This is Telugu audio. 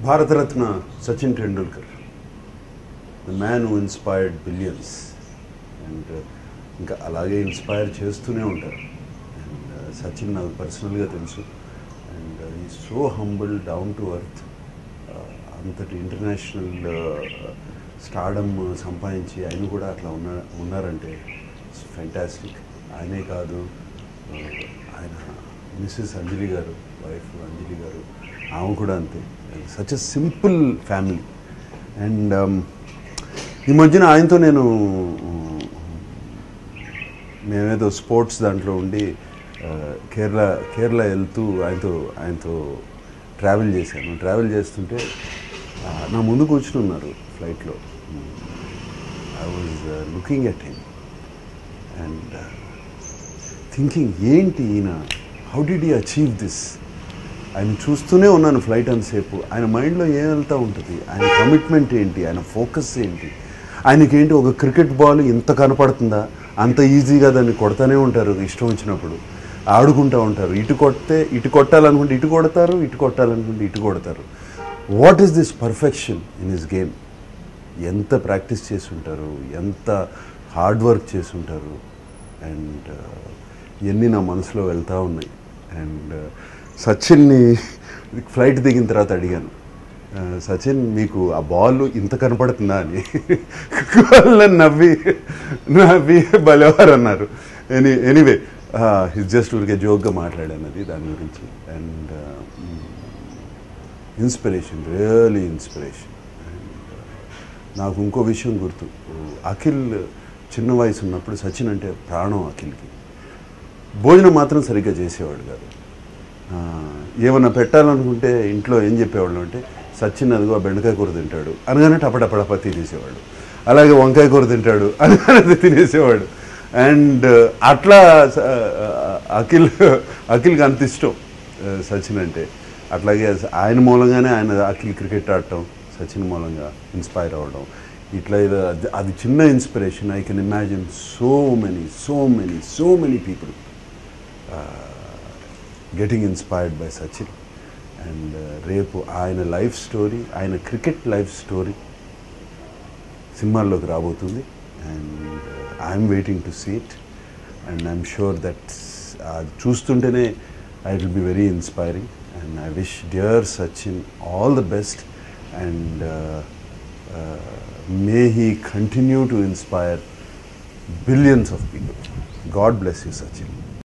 Bharat Ratna Sachin Tendulkar, the man who inspired billions. And ఇంకా అలాగే ఇన్స్పైర్ చేస్తూనే ఉంటారు. అండ్ సచిన్ నాకు పర్సనల్గా తెలుసు. అండ్ ఈ so humble, down to earth. అంతటి ఇంటర్నేషనల్ స్టార్డమ్ సంపాదించి ఆయన కూడా అట్లా ఉన్నారంటే ఇట్స్ ఫ్యాంటాస్టిక్. ఆయనే కాదు, ఆయన మిస్సెస్ అంజలి గారు, వైఫ్ అంజలి గారు, ఆమె కూడా అంతే. Such a simple family. And ఈ మధ్యన ఆయనతో మేమేదో స్పోర్ట్స్ దాంట్లో ఉండి కేరళ వెళ్తూ ఆయనతో ట్రావెల్ చేశాను. ట్రావెల్ చేస్తుంటే నా ముందు కూర్చుని ఉన్నారు ఫ్లైట్లో. I was looking at him and thinking, ఏంటి ఈయన, how did he achieve this? ఆయన చూస్తూనే ఉన్నాను ఫ్లైట్ అంతసేపు. ఆయన మైండ్లో ఏం వెళ్తూ ఉంటుంది, ఆయన కమిట్మెంట్ ఏంటి, ఆయన ఫోకస్ ఏంటి, ఆయనకేంటి ఒక క్రికెట్ బాల్ ఇంత కనపడుతుందా, అంత ఈజీగా దాన్ని కొడతానే ఉంటారు ఇష్టం వచ్చినప్పుడు, ఆడుకుంటూ ఉంటారు. ఇటు కొట్టాలనుకుంటే ఇటు కొడతారు, ఇటు కొట్టాలనుకుంటే ఇటు కొడతారు. What is this perfection in his game? ఎంత ప్రాక్టీస్ చేసి ఉంటారు, ఎంత హార్డ్ వర్క్ చేసి ఉంటారు. అండ్ ఇవన్నీ నా మనసులో వెళ్తూ ఉన్నాయి. అండ్ సచిన్ని ఫ్లైట్ దిగిన తర్వాత అడిగాను, సచిన్ మీకు ఆ బాల్ ఇంత కనపడుతుందా అని. నవ్వి భలేవారు అన్నారు. ఎనీవే హిస్ జస్ట్ ఊరికే జోక్గా మాట్లాడాను అది దాని గురించి. And inspiration, really inspiration. And నాకు ఇంకో విషయం గుర్తు, అఖిల్ చిన్న వయసు ఉన్నప్పుడు సచిన్ అంటే ప్రాణం అఖిల్కి. భోజనం మాత్రం సరిగ్గా చేసేవాడు కాదు. ఏమన్నా పెట్టాలనుకుంటే ఇంట్లో ఏం చెప్పేవాళ్ళు అంటే, సచిన్ అదిగో బెండకాయ కూర తింటాడు అనగానే టపటపడప తినేసేవాడు. అలాగే వంకాయ కూర తింటాడు అనగానే తినేసేవాడు. అండ్ అట్లా అఖిల్కి అంత ఇష్టం సచిన్ అంటే. అట్లాగే ఆయన మూలంగానే అఖిల్ క్రికెట్ ఆడటం, సచిన్ మూలంగా ఇన్స్పైర్ అవ్వడం, ఇట్లా అది చిన్న inspiration. I can imagine so many people getting inspired by Sachin. And రేపు ఆయన లైఫ్ స్టోరీ, ఆయన క్రికెట్ లైఫ్ స్టోరీ సినిమాల్లోకి రాబోతుంది. And I'm waiting to see it. And I'm sure that చూస్తుంటేనే it will be very inspiring. And I wish dear Sachin all the best, and may he continue to inspire billions of people. God bless you, Sachin.